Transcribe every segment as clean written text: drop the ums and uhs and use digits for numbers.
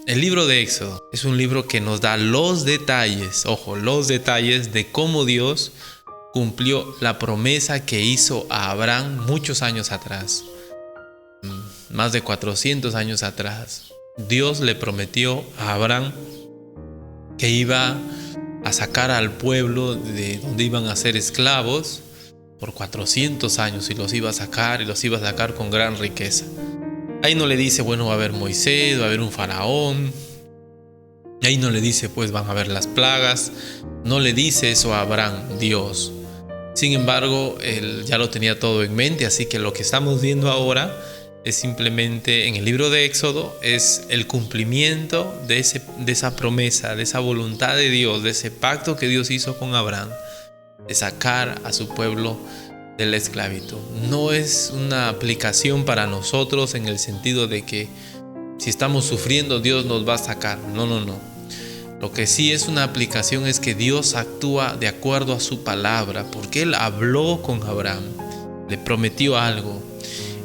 El libro de Éxodo es un libro que nos da los detalles, ojo, los detalles de cómo Dios cumplió la promesa que hizo a Abraham muchos años atrás, más de 400 años atrás. Dios le prometió a Abraham que iba a sacar al pueblo de donde iban a ser esclavos por 400 años y los iba a sacar y los iba a sacar con gran riqueza. Ahí no le dice, bueno, va a haber Moisés, va a haber un faraón. Ahí no le dice, pues van a haber las plagas. No le dice eso a Abraham, Dios. Sin embargo, él ya lo tenía todo en mente, así que lo que estamos viendo ahora es simplemente en el libro de Éxodo, es el cumplimiento de esa promesa, de esa voluntad de Dios, de ese pacto que Dios hizo con Abraham, de sacar a su pueblo de la esclavitud. No es una aplicación para nosotros en el sentido de que si estamos sufriendo Dios nos va a sacar. No. Lo que sí es una aplicación es que Dios actúa de acuerdo a su palabra, porque Él habló con Abraham, le prometió algo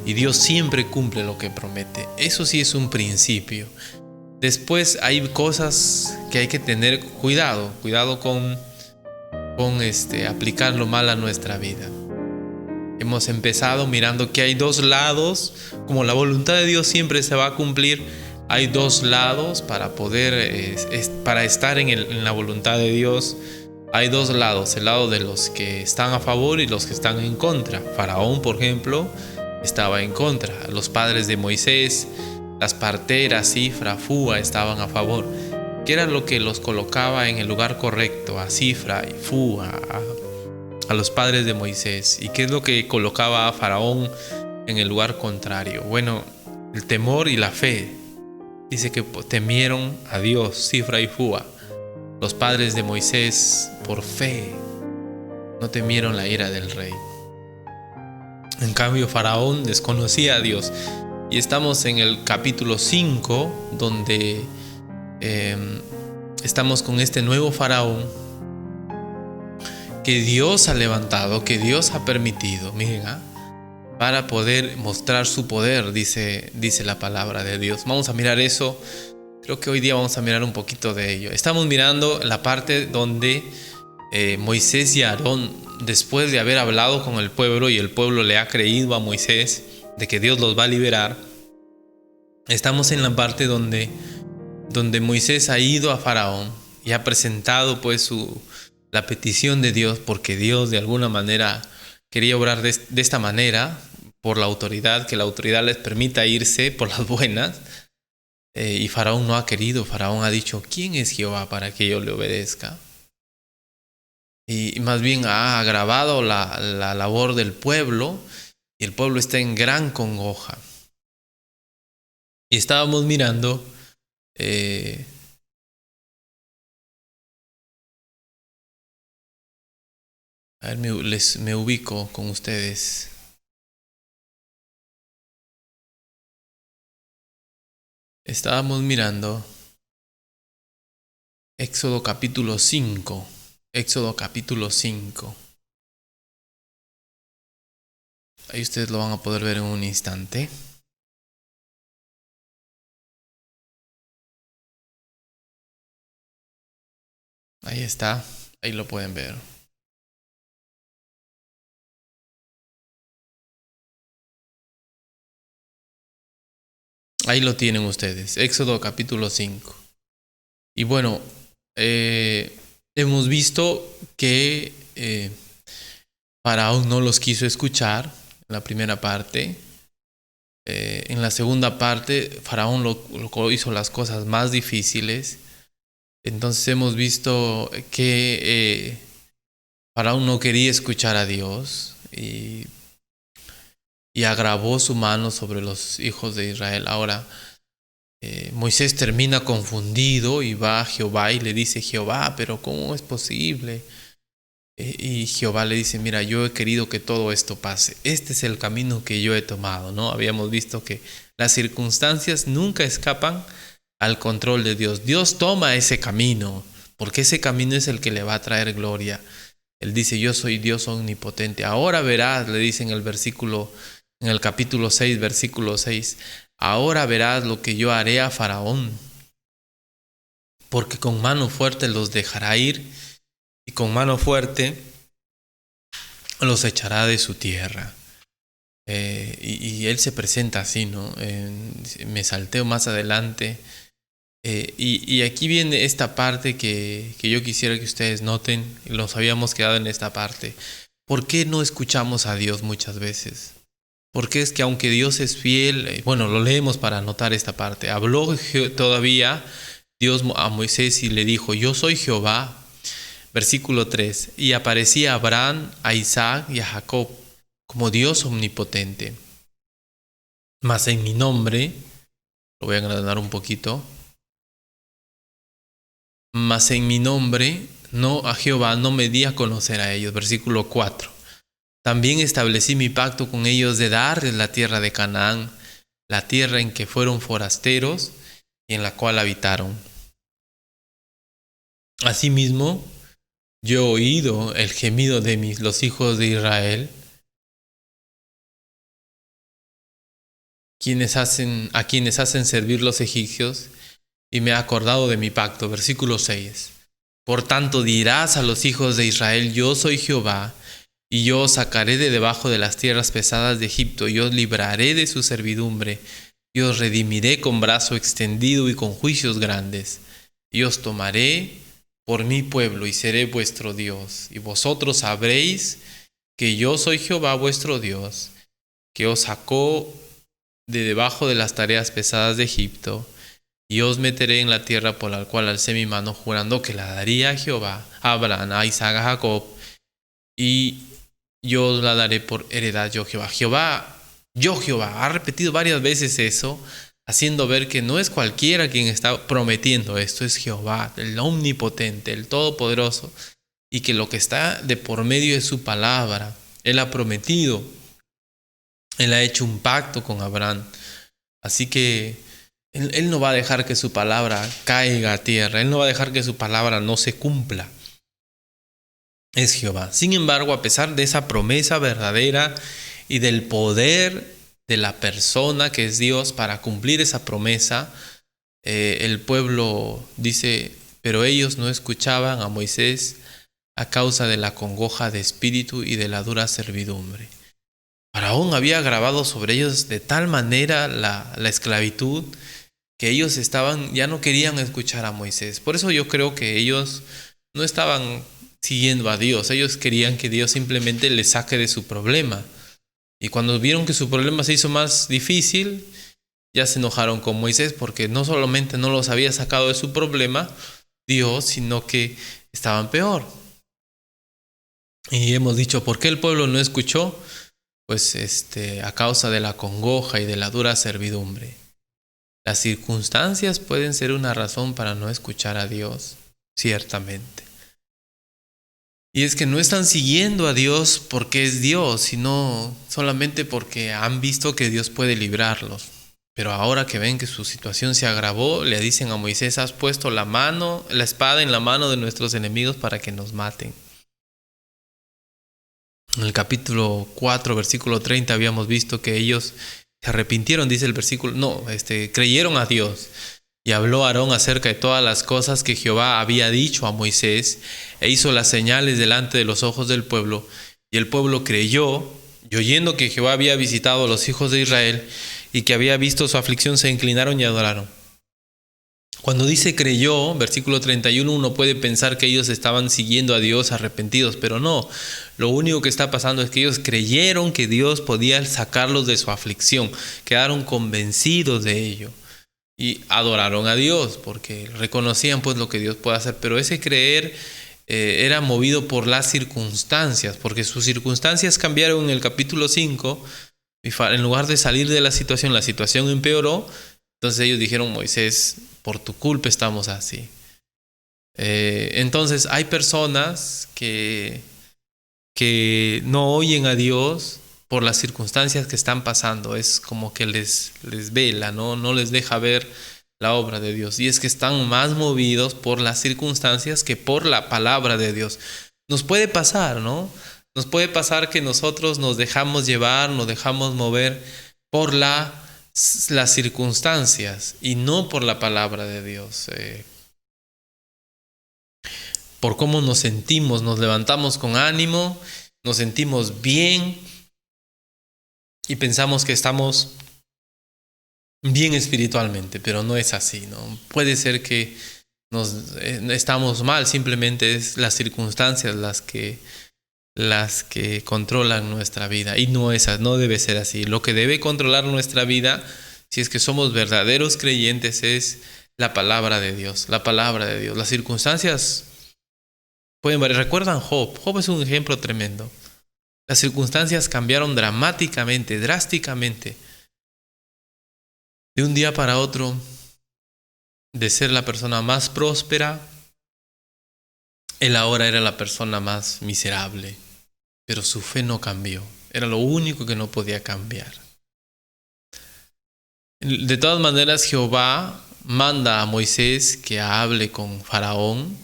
y Dios siempre cumple lo que promete. Eso sí es un principio. Después hay cosas que hay que tener cuidado con aplicarlo mal a nuestra vida. Hemos empezado mirando que hay dos lados, como la voluntad de Dios siempre se va a cumplir. Hay dos lados para poder, para estar en la voluntad de Dios. Hay dos lados, el lado de los que están a favor y los que están en contra. Faraón, por ejemplo, estaba en contra. Los padres de Moisés, las parteras, Cifra, Fúa, estaban a favor. ¿Qué era lo que los colocaba en el lugar correcto? A Cifra y Fúa, a los padres de Moisés. ¿Y qué es lo que colocaba a Faraón en el lugar contrario? Bueno, el temor y la fe. Dice que temieron a Dios, Cifra y Fúa. Los padres de Moisés, por fe, no temieron la ira del rey. En cambio, Faraón desconocía a Dios. Y estamos en el capítulo 5, donde estamos con este nuevo Faraón que Dios ha levantado, que Dios ha permitido, miren, para poder mostrar su poder, dice la palabra de Dios. Vamos a mirar eso. Creo que hoy día vamos a mirar un poquito de ello. Estamos mirando la parte donde Moisés y Aarón, después de haber hablado con el pueblo y el pueblo le ha creído a Moisés de que Dios los va a liberar, estamos en la parte donde Moisés ha ido a Faraón y ha presentado pues la petición de Dios, porque Dios de alguna manera quería obrar de esta manera por la autoridad, que la autoridad les permita irse por las buenas. Y Faraón no ha querido. Faraón ha dicho, ¿quién es Jehová para que yo le obedezca? Y más bien ha agravado la labor del pueblo, y el pueblo está en gran congoja. Y estábamos mirando a ver, me ubico con ustedes. Estábamos mirando Éxodo capítulo 5. Éxodo capítulo 5. Ahí ustedes lo van a poder ver en un instante. Ahí está. Ahí lo pueden ver. Ahí lo tienen ustedes. Éxodo capítulo 5. Y bueno, hemos visto que Faraón no los quiso escuchar en la primera parte. En la segunda parte, Faraón lo hizo las cosas más difíciles. Entonces hemos visto que Faraón no quería escuchar a Dios y agravó su mano sobre los hijos de Israel. Ahora, Moisés termina confundido y va a Jehová y le dice, Jehová, pero ¿cómo es posible? Y Jehová le dice, mira, yo he querido que todo esto pase. Este es el camino que yo he tomado, ¿no? Habíamos visto que las circunstancias nunca escapan al control de Dios. Dios toma ese camino, porque ese camino es el que le va a traer gloria. Él dice, yo soy Dios omnipotente. Ahora verás, le dice en el capítulo 6, versículo 6, ahora verás lo que yo haré a Faraón porque con mano fuerte los dejará ir y con mano fuerte los echará de su tierra. Y él se presenta así, ¿no? Me salteo más adelante. Y aquí viene esta parte que yo quisiera que ustedes noten. Nos habíamos quedado en esta parte. ¿Por qué no escuchamos a Dios muchas veces? Porque es que aunque Dios es fiel, bueno, lo leemos para anotar esta parte. Habló todavía Dios a Moisés y le dijo: yo soy Jehová. Versículo 3. Y aparecía a Abraham, a Isaac y a Jacob como Dios omnipotente. Mas en mi nombre, lo voy a agrandar un poquito. Mas en mi nombre, no a Jehová, no me di a conocer a ellos. Versículo 4. También establecí mi pacto con ellos de darles la tierra de Canaán, la tierra en que fueron forasteros y en la cual habitaron. Asimismo, yo he oído el gemido de los hijos de Israel, a quienes hacen servir los egipcios, y me he acordado de mi pacto. Versículo 6. Por tanto dirás a los hijos de Israel: yo soy Jehová, y yo os sacaré de debajo de las tierras pesadas de Egipto, y os libraré de su servidumbre, y os redimiré con brazo extendido y con juicios grandes, y os tomaré por mi pueblo, y seré vuestro Dios, y vosotros sabréis que yo soy Jehová vuestro Dios, que os sacó de debajo de las tareas pesadas de Egipto, y os meteré en la tierra por la cual alcé mi mano, jurando que la daría a Jehová, a Abraham, a Isaac, a Jacob, y yo os la daré por heredad, yo Jehová. Yo Jehová. Ha repetido varias veces eso, haciendo ver que no es cualquiera quien está prometiendo esto, es Jehová, el omnipotente, el todopoderoso, y que lo que está de por medio es su palabra. Él ha prometido, Él ha hecho un pacto con Abraham, así que Él no va a dejar que su palabra caiga a tierra, Él no va a dejar que su palabra no se cumpla. Es Jehová. Sin embargo, a pesar de esa promesa verdadera y del poder de la persona que es Dios para cumplir esa promesa, el pueblo dice: pero ellos no escuchaban a Moisés a causa de la congoja de espíritu y de la dura servidumbre. Faraón había agravado sobre ellos de tal manera la esclavitud que ellos ya no querían escuchar a Moisés. Por eso yo creo que ellos no estaban siguiendo a Dios. Ellos querían que Dios simplemente les saque de su problema. Y cuando vieron que su problema se hizo más difícil, ya se enojaron con Moisés, porque no solamente no los había sacado de su problema Dios, sino que estaban peor. Y hemos dicho: ¿por qué el pueblo no escuchó? Pues a causa de la congoja y de la dura servidumbre. Las circunstancias pueden ser una razón para no escuchar a Dios, ciertamente. Y es que no están siguiendo a Dios porque es Dios, sino solamente porque han visto que Dios puede librarlos. Pero ahora que ven que su situación se agravó, le dicen a Moisés: has puesto la espada en la mano de nuestros enemigos para que nos maten. En el capítulo 4, versículo 30, habíamos visto que ellos se arrepintieron, dice el versículo, creyeron a Dios. Y habló Aarón acerca de todas las cosas que Jehová había dicho a Moisés, e hizo las señales delante de los ojos del pueblo. Y el pueblo creyó, y oyendo que Jehová había visitado a los hijos de Israel, y que había visto su aflicción, se inclinaron y adoraron. Cuando dice creyó, versículo 31, uno puede pensar que ellos estaban siguiendo a Dios arrepentidos, pero no. Lo único que está pasando es que ellos creyeron que Dios podía sacarlos de su aflicción, quedaron convencidos de ello y adoraron a Dios porque reconocían pues lo que Dios puede hacer. Pero ese creer era movido por las circunstancias, porque sus circunstancias cambiaron en el capítulo 5. Y en lugar de salir de la situación empeoró. Entonces ellos dijeron: Moisés, por tu culpa estamos así. Entonces hay personas que no oyen a Dios por las circunstancias que están pasando. Es como que les vela, no les deja ver la obra de Dios. Y es que están más movidos por las circunstancias que por la palabra de Dios. Nos puede pasar, ¿no? Nos puede pasar que nosotros nos dejamos llevar, nos dejamos mover por las circunstancias y no por la palabra de Dios. por cómo nos sentimos, nos levantamos con ánimo, nos sentimos bien y pensamos que estamos bien espiritualmente, pero no es así, ¿no? Puede ser que estamos mal, simplemente es las circunstancias las que controlan nuestra vida, y no debe ser así. Lo que debe controlar nuestra vida, si es que somos verdaderos creyentes, es la palabra de Dios, la palabra de Dios. Las circunstancias pueden variar. ¿Recuerdan Job? Job es un ejemplo tremendo. Las circunstancias cambiaron dramáticamente, drásticamente. De un día para otro, de ser la persona más próspera, él ahora era la persona más miserable. Pero su fe no cambió. Era lo único que no podía cambiar. De todas maneras, Jehová manda a Moisés que hable con Faraón.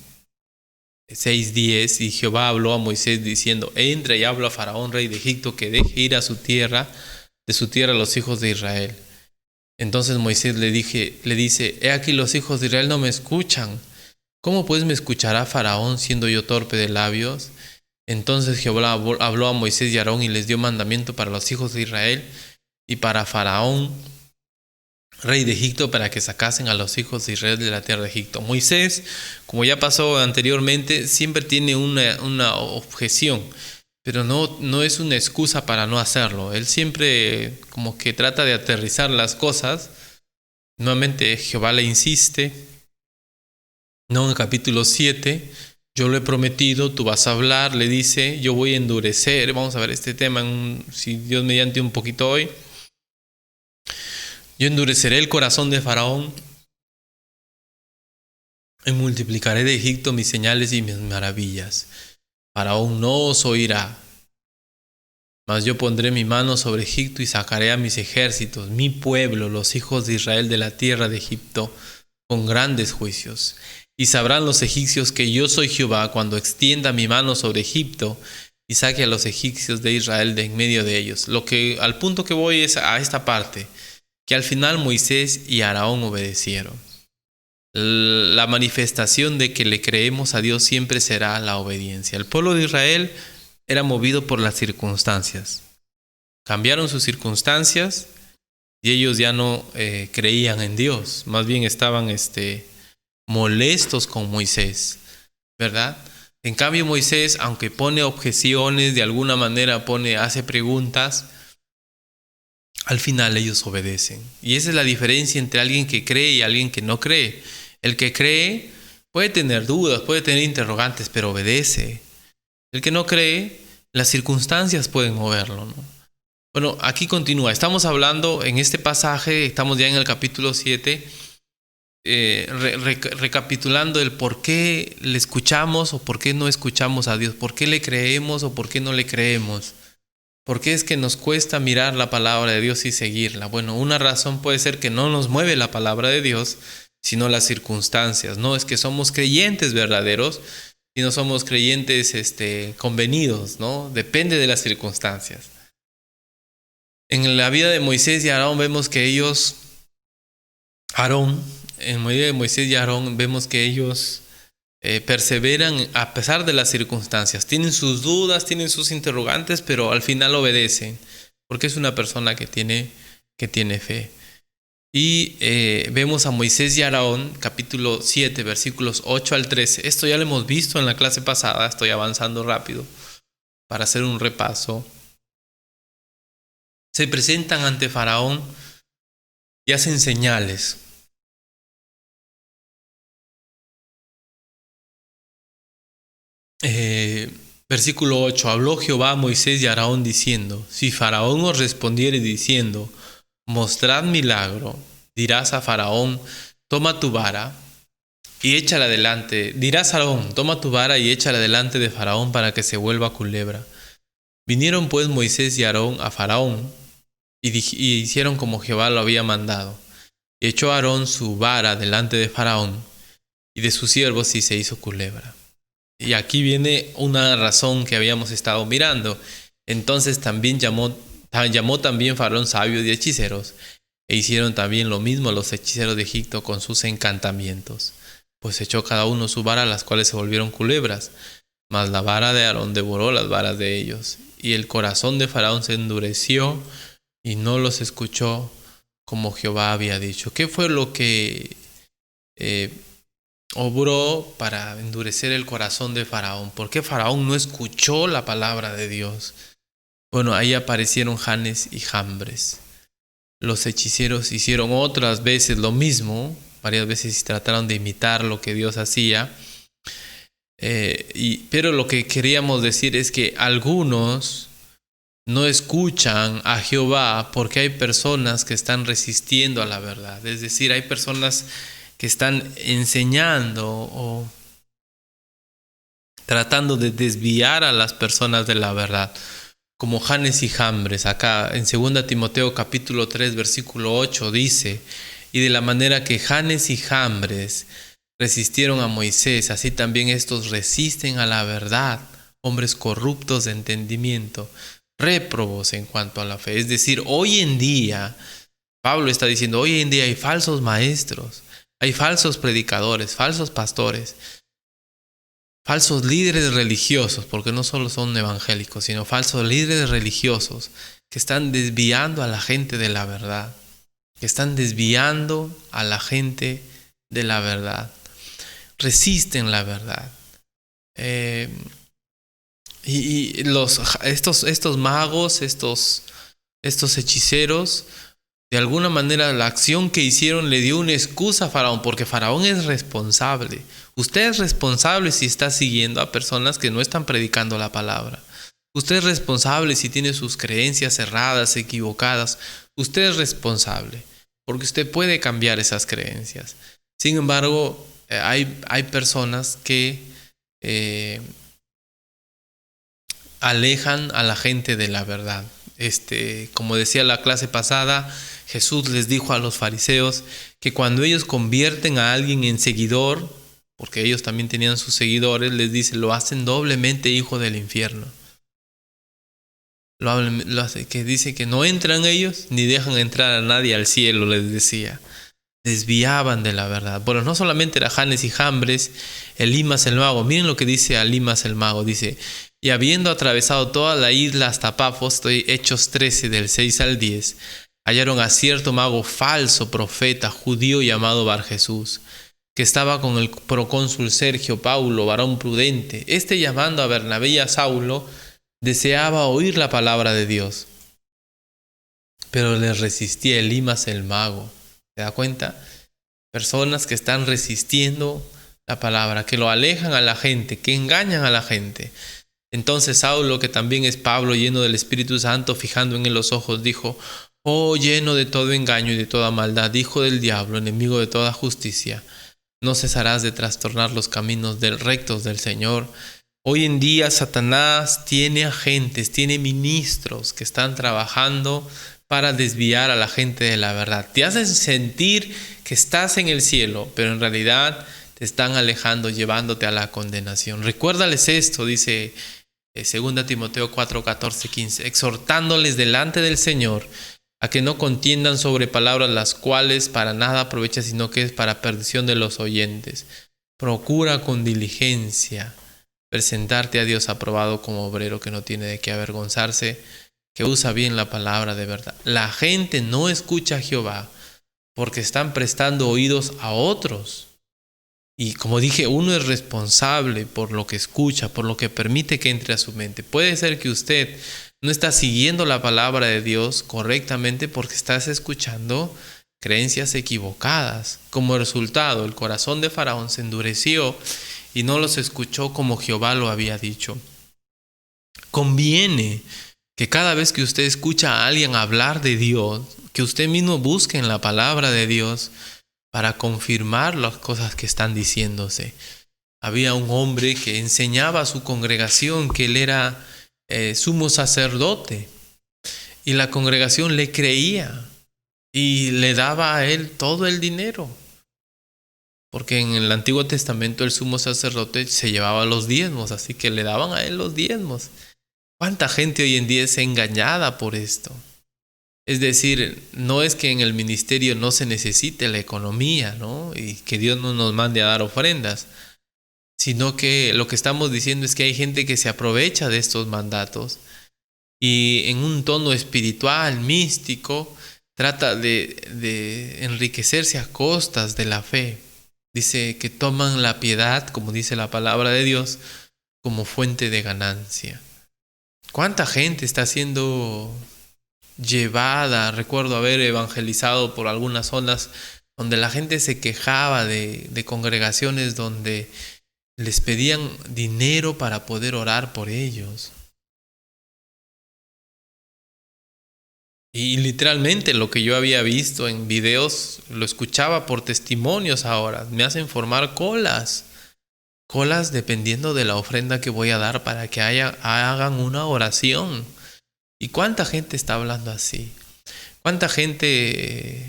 6:10, y Jehová habló a Moisés diciendo: entra y habla a Faraón, rey de Egipto, que deje ir de su tierra a los hijos de Israel. Entonces Moisés le dice: he aquí los hijos de Israel no me escuchan. ¿Cómo pues me escuchará Faraón, siendo yo torpe de labios? Entonces Jehová habló a Moisés y a Aarón y les dio mandamiento para los hijos de Israel y para Faraón, rey de Egipto, para que sacasen a los hijos de Israel de la tierra de Egipto. Moisés, como ya pasó anteriormente, siempre tiene una objeción, pero no es una excusa para no hacerlo. Él siempre como que trata de aterrizar las cosas. Nuevamente Jehová le insiste, en el capítulo 7, yo lo he prometido, tú vas a hablar, le dice, yo voy a endurecer. Vamos a ver este tema, si Dios mediante, un poquito hoy. Yo endureceré el corazón de Faraón y multiplicaré de Egipto mis señales y mis maravillas. Faraón no os oirá, mas yo pondré mi mano sobre Egipto y sacaré a mis ejércitos, mi pueblo, los hijos de Israel, de la tierra de Egipto, con grandes juicios. Y sabrán los egipcios que yo soy Jehová cuando extienda mi mano sobre Egipto y saque a los egipcios de Israel de en medio de ellos. Al punto que voy es a esta parte, que al final Moisés y Aarón obedecieron. La manifestación de que le creemos a Dios siempre será la obediencia. El pueblo de Israel era movido por las circunstancias. Cambiaron sus circunstancias y ellos ya no creían en Dios. Más bien estaban molestos con Moisés, ¿verdad? En cambio Moisés, aunque pone objeciones, de alguna manera hace preguntas, al final ellos obedecen. Y esa es la diferencia entre alguien que cree y alguien que no cree. El que cree puede tener dudas, puede tener interrogantes, pero obedece. El que no cree, las circunstancias pueden moverlo, ¿no? Bueno, aquí continúa. Estamos hablando en este pasaje, estamos ya en el capítulo 7, recapitulando el por qué le escuchamos o por qué no escuchamos a Dios, por qué le creemos o por qué no le creemos. ¿Por qué es que nos cuesta mirar la palabra de Dios y seguirla? Bueno, una razón puede ser que no nos mueve la palabra de Dios, sino las circunstancias. No es que somos creyentes verdaderos, sino somos creyentes convenidos, ¿no? Depende de las circunstancias. En la vida de Moisés y Aarón vemos que en la vida de Moisés y Aarón vemos que ellos perseveran a pesar de las circunstancias. Tienen sus dudas, tienen sus interrogantes, pero al final obedecen, porque es una persona que tiene fe. Y vemos a Moisés y Aarón, capítulo 7, versículos 8 al 13. Esto ya lo hemos visto en la clase pasada, estoy avanzando rápido para hacer un repaso. Se presentan ante Faraón y hacen señales. Versículo 8. Habló Jehová a Moisés y a Aarón diciendo: si Faraón os respondiere diciendo: mostrad milagro, dirás a Faraón: toma tu vara y échala delante. Dirás a Aarón: toma tu vara y échala delante de Faraón para que se vuelva culebra. Vinieron pues Moisés y Aarón a Faraón y hicieron como Jehová lo había mandado. Y echó Aarón su vara delante de Faraón y de sus siervos y se hizo culebra. Y aquí viene una razón que habíamos estado mirando. Entonces también llamó también Faraón sabios y hechiceros, e hicieron también lo mismo los hechiceros de Egipto con sus encantamientos. pues echó cada uno su vara, las cuales se volvieron culebras. Mas la vara de Aarón devoró las varas de ellos. Y el corazón de Faraón se endureció y no los escuchó como Jehová había dicho. ¿Qué fue lo que obró para endurecer el corazón de Faraón? ¿Por qué Faraón no escuchó la palabra de Dios? Bueno, ahí aparecieron Janes y Jambres. Los hechiceros hicieron otras veces lo mismo, varias veces trataron de imitar lo que Dios hacía. Pero lo que queríamos decir es que algunos no escuchan a Jehová porque hay personas que están resistiendo a la verdad. Es decir, hay personas que están enseñando o tratando de desviar a las personas de la verdad, como Janes y Jambres. Acá en 2 Timoteo capítulo 3 versículo 8 dice: y de la manera que Janes y Jambres resistieron a Moisés, así también estos resisten a la verdad, hombres corruptos de entendimiento, réprobos en cuanto a la fe. Es decir, hoy en día, Pablo está diciendo, hoy en día hay falsos maestros, hay falsos predicadores, falsos pastores, falsos líderes religiosos, porque no solo son evangélicos, sino falsos líderes religiosos que están desviando a la gente de la verdad, que están desviando a la gente de la verdad. Resisten la verdad. Estos magos, estos hechiceros, de alguna manera la acción que hicieron le dio una excusa a Faraón, porque Faraón es responsable. Usted es responsable si está siguiendo a personas que no están predicando la palabra. Usted es responsable si tiene sus creencias erradas, equivocadas. Usted es responsable, porque usted puede cambiar esas creencias. Sin embargo, hay personas que alejan a la gente de la verdad. Como decía la clase pasada, Jesús les dijo a los fariseos que cuando ellos convierten a alguien en seguidor, porque ellos también tenían sus seguidores, les dice, lo hacen doblemente hijo del infierno. Que dice que no entran ellos ni dejan entrar a nadie al cielo, les decía. Desviaban de la verdad. Bueno, no solamente era Janes y Jambres, Elimas el mago. Miren lo que dice Elimas el mago. Dice: y habiendo atravesado toda la isla hasta Pafos, Hechos 13 del 6 al 10, hallaron a cierto mago falso, profeta, judío llamado Bar Jesús, que estaba con el procónsul Sergio Paulo, varón prudente. Llamando a Bernabé y a Saulo, deseaba oír la palabra de Dios, pero les resistía Elimas el mago. ¿Se da cuenta? Personas que están resistiendo la palabra, que lo alejan a la gente, que engañan a la gente. Entonces Saulo, que también es Pablo, lleno del Espíritu Santo, fijando en él los ojos, dijo: oh, lleno de todo engaño y de toda maldad, hijo del diablo, enemigo de toda justicia, ¿no cesarás de trastornar los caminos rectos del Señor? Hoy en día Satanás tiene agentes, tiene ministros que están trabajando para desviar a la gente de la verdad. Te hacen sentir que estás en el cielo, pero en realidad te están alejando, llevándote a la condenación. Recuérdales esto, dice 2 Timoteo 4, 14, 15, exhortándoles delante del Señor a que no contiendan sobre palabras las cuales para nada aprovechan, sino que es para perdición de los oyentes. Procura con diligencia presentarte a Dios aprobado como obrero que no tiene de qué avergonzarse, que usa bien la palabra de verdad. La gente no escucha a Jehová porque están prestando oídos a otros. Y como dije, uno es responsable por lo que escucha, por lo que permite que entre a su mente. Puede ser que usted no está siguiendo la palabra de Dios correctamente porque estás escuchando creencias equivocadas. Como resultado, el corazón de Faraón se endureció y no los escuchó como Jehová lo había dicho. Conviene que cada vez que usted escucha a alguien hablar de Dios, que usted mismo busque en la palabra de Dios para confirmar las cosas que están diciéndose. Había un hombre que enseñaba a su congregación que él era sumo sacerdote, y la congregación le creía y le daba a él todo el dinero, porque en el Antiguo Testamento el sumo sacerdote se llevaba los diezmos, así que le daban a él los diezmos. ¿Cuánta gente hoy en día es engañada por esto? Es decir, no es que en el ministerio no se necesite la economía, ¿no? Y que Dios no nos mande a dar ofrendas, sino que lo que estamos diciendo es que hay gente que se aprovecha de estos mandatos y en un tono espiritual, místico, trata de enriquecerse a costas de la fe. Dice que toman la piedad, como dice la palabra de Dios, como fuente de ganancia. ¿Cuánta gente está siendo llevada? Recuerdo haber evangelizado por algunas zonas donde la gente se quejaba de congregaciones donde les pedían dinero para poder orar por ellos. Y literalmente lo que yo había visto en videos, lo escuchaba por testimonios ahora. Me hacen formar colas. Colas dependiendo de la ofrenda que voy a dar para que hagan una oración. ¿Y cuánta gente está hablando así? ¿Cuánta gente...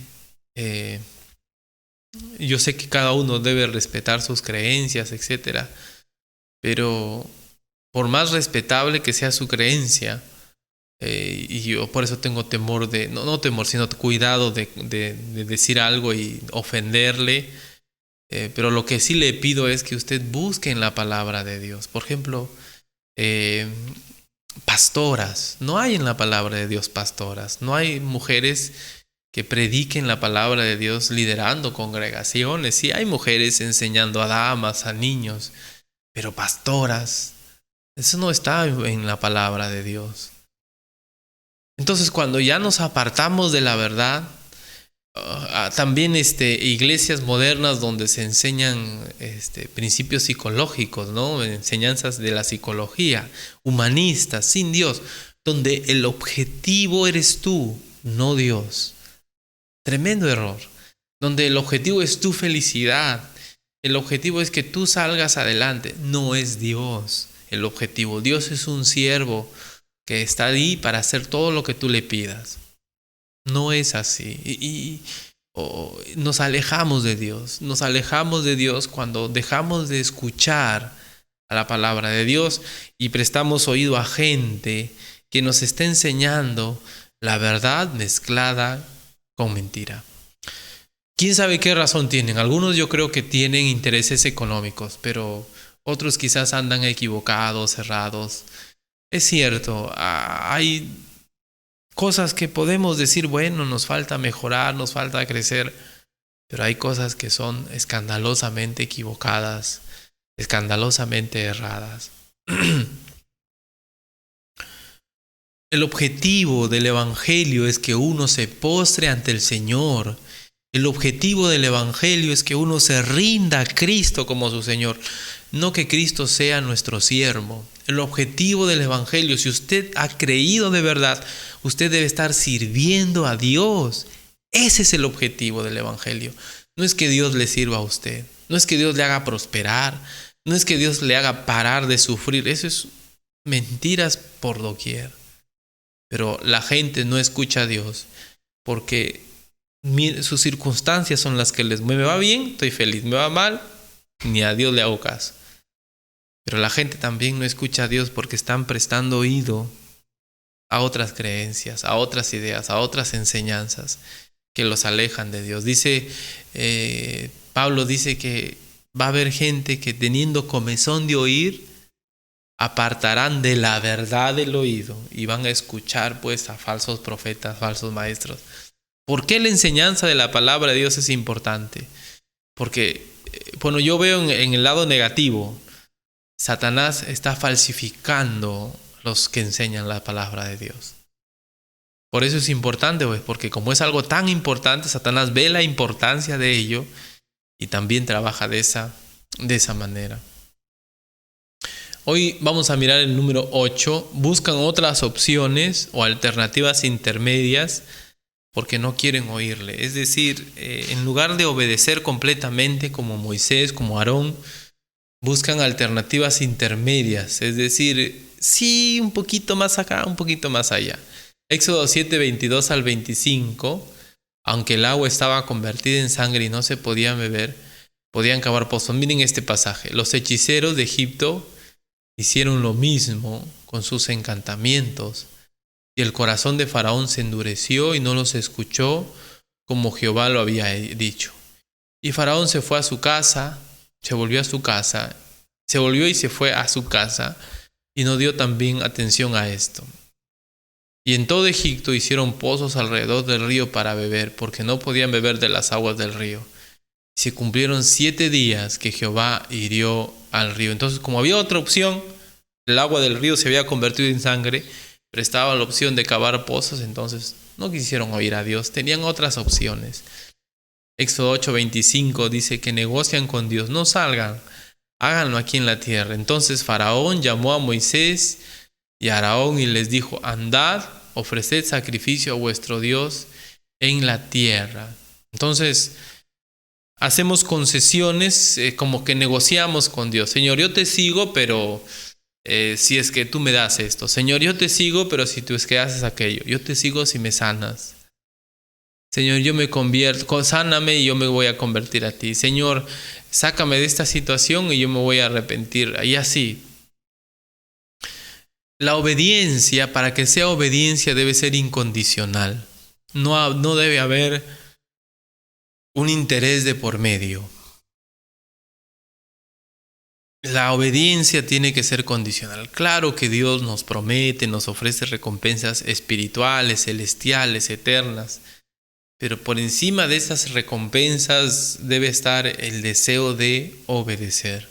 yo sé que cada uno debe respetar sus creencias, etcétera, pero por más respetable que sea su creencia, y yo por eso tengo temor no temor, sino cuidado de decir algo y ofenderle, pero lo que sí le pido es que usted busque en la palabra de Dios. Por ejemplo, pastoras, no hay en la palabra de Dios pastoras, no hay mujeres que prediquen la palabra de Dios liderando congregaciones. Sí hay mujeres enseñando a damas, a niños, pero pastoras, eso no está en la palabra de Dios. Entonces, cuando ya nos apartamos de la verdad, también iglesias modernas donde se enseñan principios psicológicos, ¿no? Enseñanzas de la psicología, humanistas, sin Dios, donde el objetivo eres tú, no Dios. Tremendo error. Donde el objetivo es tu felicidad. El objetivo es que tú salgas adelante. No es Dios el objetivo. Dios es un siervo que está ahí para hacer todo lo que tú le pidas. No es así. Nos alejamos de Dios. Nos alejamos de Dios cuando dejamos de escuchar a la palabra de Dios y prestamos oído a gente que nos está enseñando la verdad mezclada con mentira. ¿Quién sabe qué razón tienen? Algunos yo creo que tienen intereses económicos, pero otros quizás andan equivocados, cerrados. Es cierto, hay cosas que podemos decir, bueno, nos falta mejorar, nos falta crecer, pero hay cosas que son escandalosamente equivocadas, escandalosamente erradas. El objetivo del Evangelio es que uno se postre ante el Señor. El objetivo del Evangelio es que uno se rinda a Cristo como su Señor, no que Cristo sea nuestro siervo. El objetivo del Evangelio, si usted ha creído de verdad, usted debe estar sirviendo a Dios. Ese es el objetivo del Evangelio. No es que Dios le sirva a usted, no es que Dios le haga prosperar, no es que Dios le haga parar de sufrir. Eso es mentiras por doquier. Pero la gente no escucha a Dios porque sus circunstancias son las que les mueven. Me va bien, estoy feliz. Me va mal, ni a Dios le hago caso. Pero la gente también no escucha a Dios porque están prestando oído a otras creencias, a otras ideas, a otras enseñanzas que los alejan de Dios. Pablo dice que va a haber gente que teniendo comezón de oír, apartarán de la verdad el oído y van a escuchar pues a falsos profetas, falsos maestros. ¿Por qué la enseñanza de la palabra de Dios es importante? Porque, bueno, yo veo en el lado negativo, Satanás está falsificando los que enseñan la palabra de Dios. Por eso es importante, pues, porque como es algo tan importante, Satanás ve la importancia de ello y también trabaja de esa manera. Hoy vamos a mirar el número 8. Buscan otras opciones o alternativas intermedias porque no quieren oírle. Es decir, en lugar de obedecer completamente como Moisés, como Aarón, buscan alternativas intermedias. Es decir, sí, un poquito más acá, un poquito más allá. Éxodo 7, 22 al 25. Aunque el agua estaba convertida en sangre y no se podía beber, podían cavar pozos. Miren este pasaje. Los hechiceros de Egipto hicieron lo mismo con sus encantamientos. y el corazón de Faraón se endureció y no los escuchó como Jehová lo había dicho. Y Faraón se fue a su casa, se volvió y se fue a su casa y no dio también atención a esto. Y en todo Egipto hicieron pozos alrededor del río para beber, porque no podían beber de las aguas del río. Y se cumplieron 7 días que Jehová hirió al río. Entonces, como había otra opción, el agua del río se había convertido en sangre, pero estaba la opción de cavar pozos, entonces no quisieron oír a Dios, tenían otras opciones. Éxodo 8:25 dice que negocian con Dios, no salgan, háganlo aquí en la tierra. Entonces Faraón llamó a Moisés y a Aarón y les dijo, andad, ofreced sacrificio a vuestro Dios en la tierra. Entonces hacemos concesiones, como que negociamos con Dios. Señor, yo te sigo, pero si es que tú me das esto. Señor, yo te sigo, pero si tú es que haces aquello. Yo te sigo si me sanas. Señor, yo me convierto, sáname y yo me voy a convertir a ti. Señor, sácame de esta situación y yo me voy a arrepentir. Y así. La obediencia, para que sea obediencia, debe ser incondicional. No debe haber un interés de por medio. La obediencia tiene que ser condicional. Claro que Dios nos promete, nos ofrece recompensas espirituales, celestiales, eternas. Pero por encima de esas recompensas debe estar el deseo de obedecer.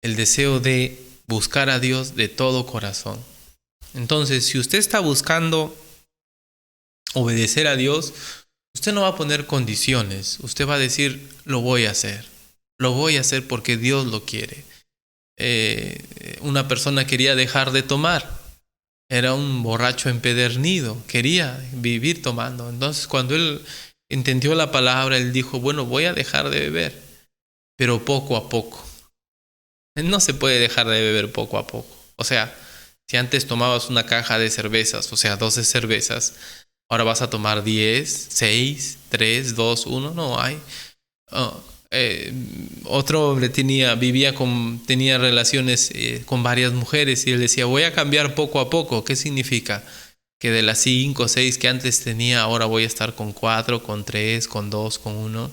El deseo de buscar a Dios de todo corazón. Entonces, si usted está buscando obedecer a Dios, usted no va a poner condiciones. Usted va a decir, lo voy a hacer. Lo voy a hacer porque Dios lo quiere. Una persona quería dejar de tomar. Era un borracho empedernido. Quería vivir tomando. Entonces, cuando él entendió la palabra, él dijo, bueno, voy a dejar de beber, pero poco a poco. No se puede dejar de beber poco a poco. O sea, si antes tomabas una caja de cervezas, o sea, 12 cervezas, ahora vas a tomar 10, 6, 3, 2, 1, no hay. Otro tenía relaciones con varias mujeres y él decía, voy a cambiar poco a poco. ¿Qué significa? Que de las 5 o 6 que antes tenía, ahora voy a estar con 4, con 3, con 2, con 1.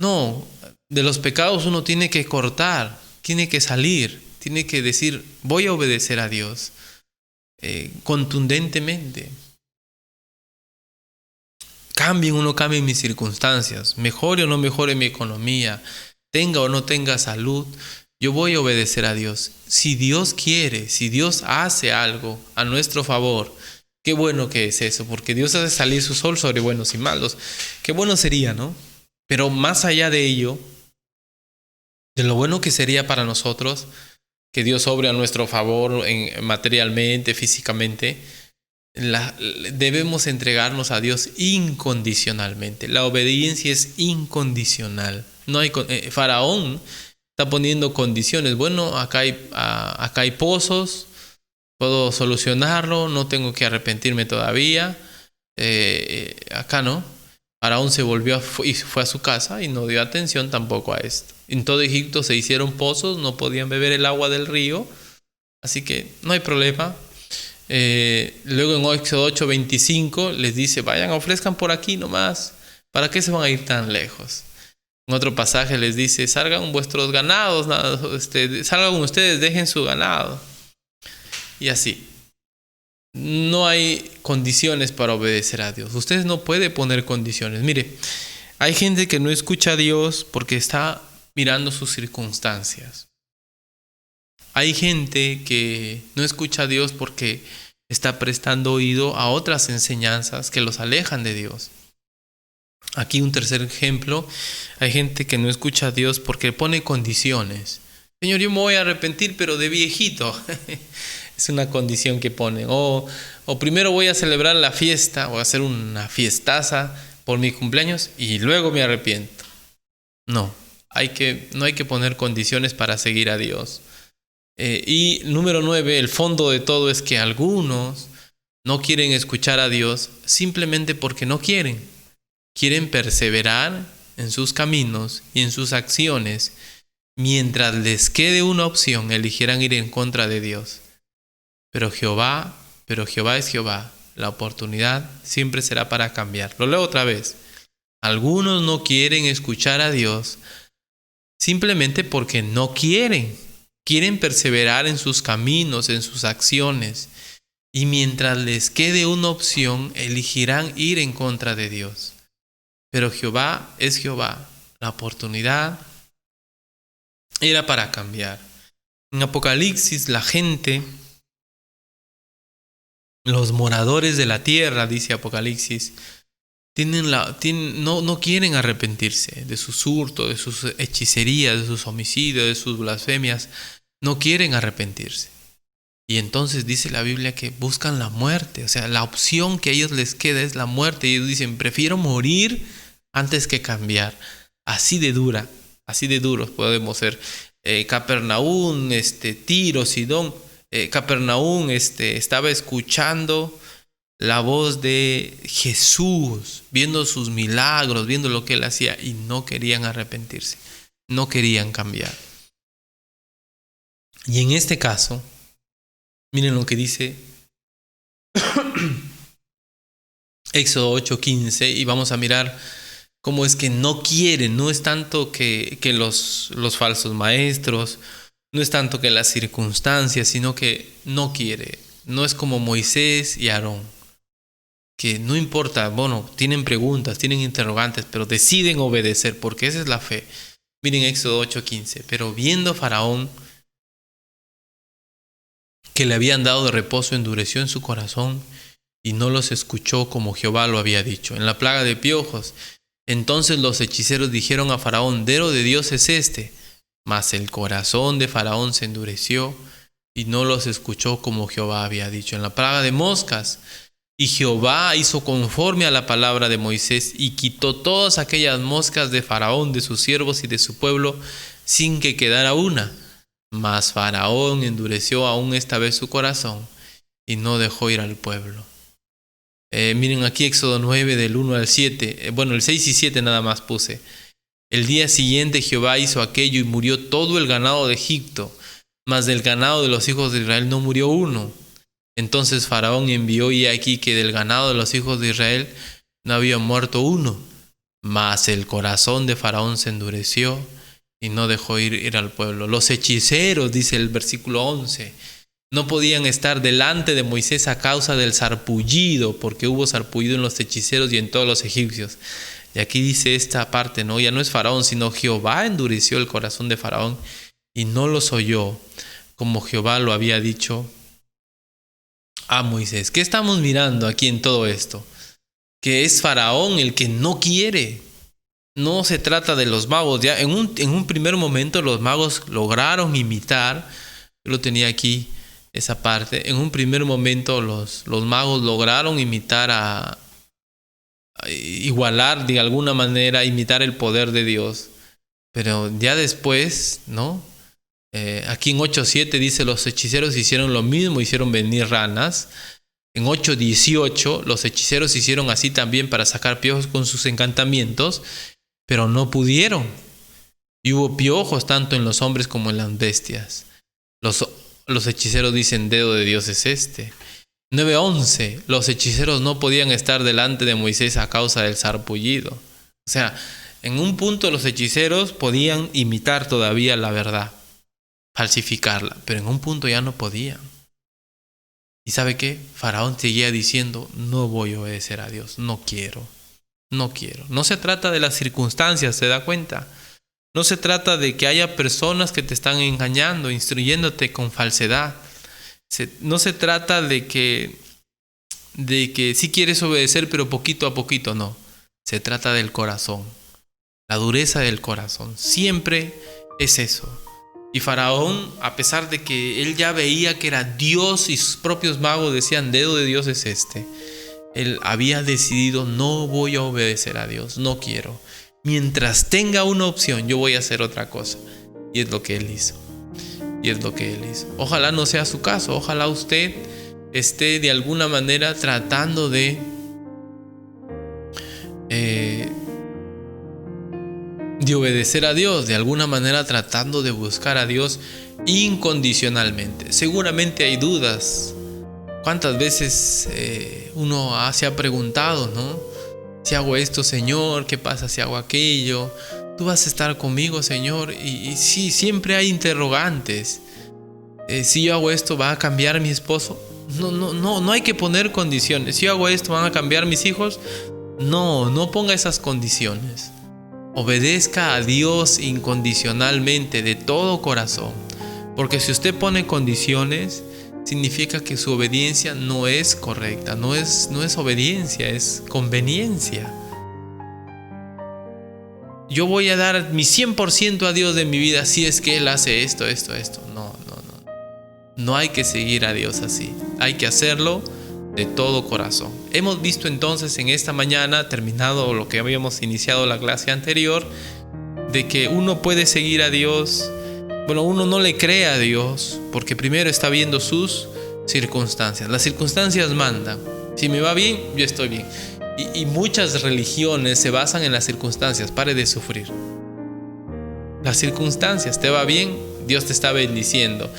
No, de los pecados uno tiene que cortar, tiene que salir, tiene que decir, voy a obedecer a Dios contundentemente. Cambien o no cambien mis circunstancias, mejore o no mejore mi economía, tenga o no tenga salud, yo voy a obedecer a Dios. Si Dios quiere, si Dios hace algo a nuestro favor, qué bueno que es eso, porque Dios hace salir su sol sobre buenos y malos. Qué bueno sería, ¿no? Pero más allá de ello, de lo bueno que sería para nosotros, que Dios obre a nuestro favor materialmente, físicamente, debemos entregarnos a Dios incondicionalmente. La obediencia es incondicional. No hay Faraón está poniendo condiciones. Bueno, acá hay pozos, puedo solucionarlo, no tengo que arrepentirme todavía. Acá no. Faraón se volvió y fue a su casa y no dio atención tampoco a esto. En todo Egipto se hicieron pozos, no podían beber el agua del río, así que no hay problema. Luego en Éxodo 8:25 les dice, vayan, ofrezcan por aquí nomás, ¿para qué se van a ir tan lejos? En otro pasaje les dice, salgan vuestros ganados, salgan ustedes, dejen su ganado. Y así. No hay condiciones para obedecer a Dios. Ustedes no pueden poner condiciones. Mire, hay gente que no escucha a Dios porque está mirando sus circunstancias. Hay gente que no escucha a Dios porque está prestando oído a otras enseñanzas que los alejan de Dios. Aquí un tercer ejemplo, hay gente que no escucha a Dios porque pone condiciones. Señor, yo me voy a arrepentir, pero de viejito. Es una condición que ponen. O primero voy a celebrar la fiesta, voy a hacer una fiestaza por mi cumpleaños y luego me arrepiento. No hay que poner condiciones para seguir a Dios. Y número 9, el fondo de todo es que algunos no quieren escuchar a Dios simplemente porque no quieren. Quieren perseverar en sus caminos y en sus acciones. Mientras les quede una opción, eligieran ir en contra de Dios. Pero Jehová pero Jehová es Jehová. La oportunidad siempre será para cambiar. Lo leo otra vez. Algunos no quieren escuchar a Dios simplemente porque no quieren. Quieren perseverar en sus caminos, en sus acciones. Y mientras les quede una opción, elegirán ir en contra de Dios. Pero Jehová es Jehová. La oportunidad era para cambiar. En Apocalipsis, la gente, los moradores de la tierra, dice Apocalipsis, no quieren arrepentirse de sus hurtos, de sus hechicerías, de sus homicidios, de sus blasfemias. No quieren arrepentirse. Y entonces dice la Biblia que buscan la muerte. O sea, la opción que a ellos les queda es la muerte. Y ellos dicen, prefiero morir antes que cambiar. Así de dura, así de duros podemos ser. Capernaum, Tiro, Sidón. Capernaum estaba escuchando la voz de Jesús, viendo sus milagros, viendo lo que él hacía, y no querían arrepentirse, no querían cambiar. Y en este caso, miren lo que dice Éxodo 8:15, y vamos a mirar cómo es que no quieren. No es tanto que los falsos maestros, no es tanto que las circunstancias, sino que no quiere. No es como Moisés y Aarón, que no importa, bueno, tienen preguntas, tienen interrogantes, pero deciden obedecer, porque esa es la fe. Miren Éxodo 8:15, pero viendo Faraón que le habían dado de reposo, endureció en su corazón y no los escuchó como Jehová lo había dicho. En la plaga de piojos, entonces los hechiceros dijeron a Faraón, dedo de Dios es este. Mas el corazón de Faraón se endureció y no los escuchó como Jehová había dicho. En la plaga de moscas, y Jehová hizo conforme a la palabra de Moisés y quitó todas aquellas moscas de Faraón, de sus siervos y de su pueblo, sin que quedara una. Mas Faraón endureció aún esta vez su corazón y no dejó ir al pueblo. Miren aquí Éxodo 9 del 1 al 7. El 6 y 7 nada más puse. El día siguiente Jehová hizo aquello y murió todo el ganado de Egipto, mas del ganado de los hijos de Israel no murió uno. Entonces Faraón envió, y aquí que del ganado de los hijos de Israel no había muerto uno. Mas el corazón de Faraón se endureció y no dejó ir al pueblo. Los hechiceros, dice el versículo 11, no podían estar delante de Moisés a causa del sarpullido, porque hubo sarpullido en los hechiceros y en todos los egipcios. Y aquí dice esta parte, ¿no? Ya no es Faraón, sino Jehová endureció el corazón de Faraón y no los oyó, como Jehová lo había dicho a Moisés. ¿Qué estamos mirando aquí en todo esto? Que es Faraón el que no quiere. No se trata de los magos. Ya en un primer momento los magos lograron imitar. Yo lo tenía aquí, esa parte. En un primer momento los magos lograron imitar igualar de alguna manera, imitar el poder de Dios. Pero ya después, ¿no? Aquí en 8:7 dice, los hechiceros hicieron lo mismo, hicieron venir ranas. En 8:18 los hechiceros hicieron así también para sacar piojos con sus encantamientos, pero no pudieron. Y hubo piojos tanto en los hombres como en las bestias. Los hechiceros dicen, dedo de Dios es este. 9:11, los hechiceros no podían estar delante de Moisés a causa del sarpullido. O sea, en un punto los hechiceros podían imitar todavía la verdad, falsificarla, pero en un punto ya no podían. ¿Y sabe qué? Faraón seguía diciendo, no voy a obedecer a Dios, no quiero. No se trata de las circunstancias, ¿se da cuenta? No se trata de que haya personas que te están engañando, instruyéndote con falsedad. No se trata de que sí quieres obedecer, pero poquito a poquito, no. Se trata del corazón, la dureza del corazón. Siempre es eso. Y Faraón, a pesar de que él ya veía que era Dios y sus propios magos decían, dedo de Dios es este, él había decidido, no voy a obedecer a Dios, no quiero. Mientras tenga una opción, yo voy a hacer otra cosa. Y es lo que él hizo. Ojalá no sea su caso. Ojalá usted esté de alguna manera tratando de obedecer a Dios, de alguna manera tratando de buscar a Dios incondicionalmente. Seguramente hay dudas, ¿Cuántas veces uno se ha preguntado, ¿no? Si hago esto, Señor, ¿qué pasa si hago aquello? ¿Tú vas a estar conmigo, Señor? Y sí, siempre hay interrogantes. Si yo hago esto, ¿va a cambiar mi esposo? No hay que poner condiciones. Si yo hago esto, ¿van a cambiar mis hijos? No ponga esas condiciones. Obedezca a Dios incondicionalmente, de todo corazón. Porque si usted pone condiciones, significa que su obediencia no es correcta, no es obediencia, es conveniencia. Yo voy a dar mi 100% a Dios de mi vida si es que Él hace esto. No hay que seguir a Dios así. Hay que hacerlo de todo corazón. Hemos visto entonces en esta mañana, terminado lo que habíamos iniciado la clase anterior, de que uno puede seguir a Dios. Bueno, uno no le cree a Dios porque primero está viendo sus circunstancias. Las circunstancias mandan. Si me va bien, yo estoy bien. Y muchas religiones se basan en las circunstancias. Pare de sufrir. Las circunstancias, te va bien, Dios te está bendiciendo.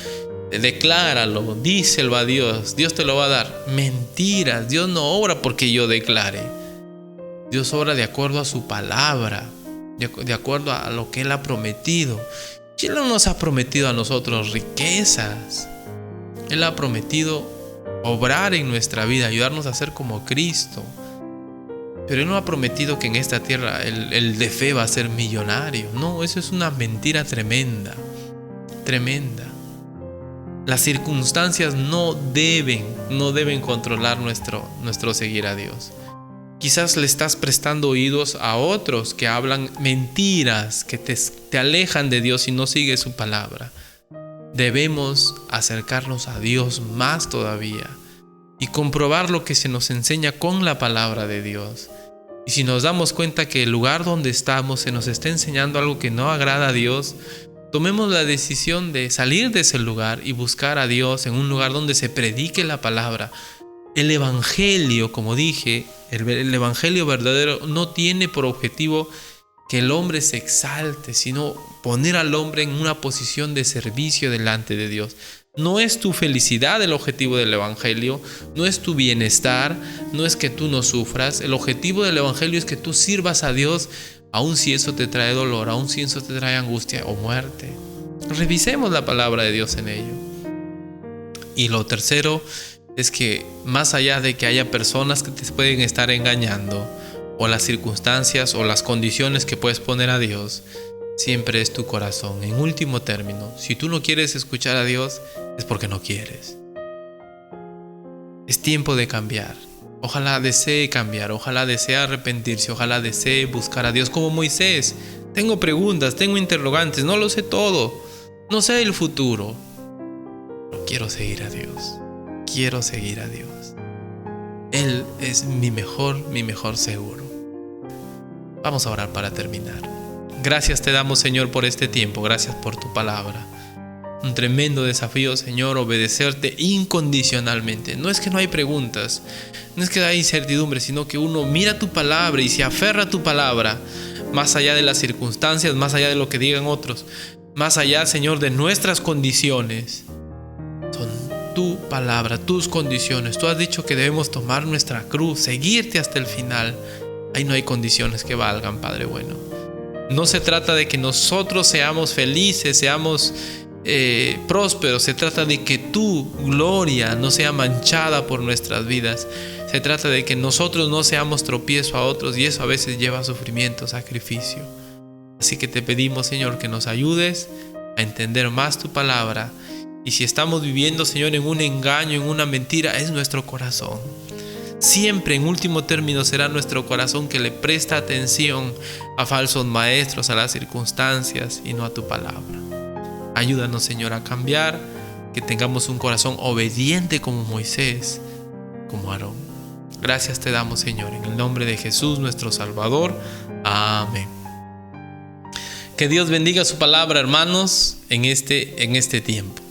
Decláralo, díselo a Dios, Dios te lo va a dar. Mentiras, Dios no obra porque yo declare. Dios obra de acuerdo a su palabra, de acuerdo a lo que Él ha prometido. Él no nos ha prometido a nosotros riquezas. Él ha prometido obrar en nuestra vida, ayudarnos a ser como Cristo. Pero Él no ha prometido que en esta tierra el de fe va a ser millonario. No, eso es una mentira tremenda. Tremenda. Las circunstancias no deben controlar nuestro seguir a Dios. Quizás le estás prestando oídos a otros que hablan mentiras, que te alejan de Dios y no sigues su palabra. Debemos acercarnos a Dios más todavía y comprobar lo que se nos enseña con la palabra de Dios. Y si nos damos cuenta que el lugar donde estamos se nos está enseñando algo que no agrada a Dios, tomemos la decisión de salir de ese lugar y buscar a Dios en un lugar donde se predique la palabra. El evangelio, como dije, el evangelio verdadero no tiene por objetivo que el hombre se exalte, sino poner al hombre en una posición de servicio delante de Dios. No es tu felicidad el objetivo del evangelio, no es tu bienestar, no es que tú no sufras. El objetivo del evangelio es que tú sirvas a Dios, aun si eso te trae dolor, aun si eso te trae angustia o muerte. Revisemos la palabra de Dios en ello. Y lo tercero es que más allá de que haya personas que te pueden estar engañando, o las circunstancias o las condiciones que puedes poner a Dios, siempre es tu corazón. En último término, si tú no quieres escuchar a Dios, es porque no quieres. Es tiempo de cambiar. Ojalá desee cambiar, ojalá desee arrepentirse, ojalá desee buscar a Dios como Moisés. Tengo preguntas, tengo interrogantes, no lo sé todo, no sé el futuro, pero quiero seguir a Dios. Quiero seguir a Dios. Él es mi mejor seguro. Vamos a orar para terminar. Gracias te damos, Señor, por este tiempo. Gracias por tu palabra. Un tremendo desafío, Señor, obedecerte incondicionalmente. No es que no hay preguntas, no es que hay incertidumbre, sino que uno mira tu palabra y se aferra a tu palabra, más allá de las circunstancias, más allá de lo que digan otros, más allá, Señor, de nuestras condiciones. Son tu palabra, tus condiciones. Tú has dicho que debemos tomar nuestra cruz, seguirte hasta el final. Ahí no hay condiciones que valgan, Padre bueno. No se trata de que nosotros seamos felices, seamos prósperos. Se trata de que tu gloria no sea manchada por nuestras vidas. Se trata de que nosotros no seamos tropiezo a otros, y eso a veces lleva sufrimiento, sacrificio. Así que te pedimos, Señor, que nos ayudes a entender más tu palabra. Y si estamos viviendo, Señor, en un engaño, en una mentira, es nuestro corazón. Siempre, en último término, será nuestro corazón que le presta atención a falsos maestros, a las circunstancias y no a tu palabra. Ayúdanos, Señor, a cambiar, que tengamos un corazón obediente como Moisés, como Aarón. Gracias te damos, Señor, en el nombre de Jesús, nuestro Salvador. Amén. Que Dios bendiga su palabra, hermanos, en este tiempo.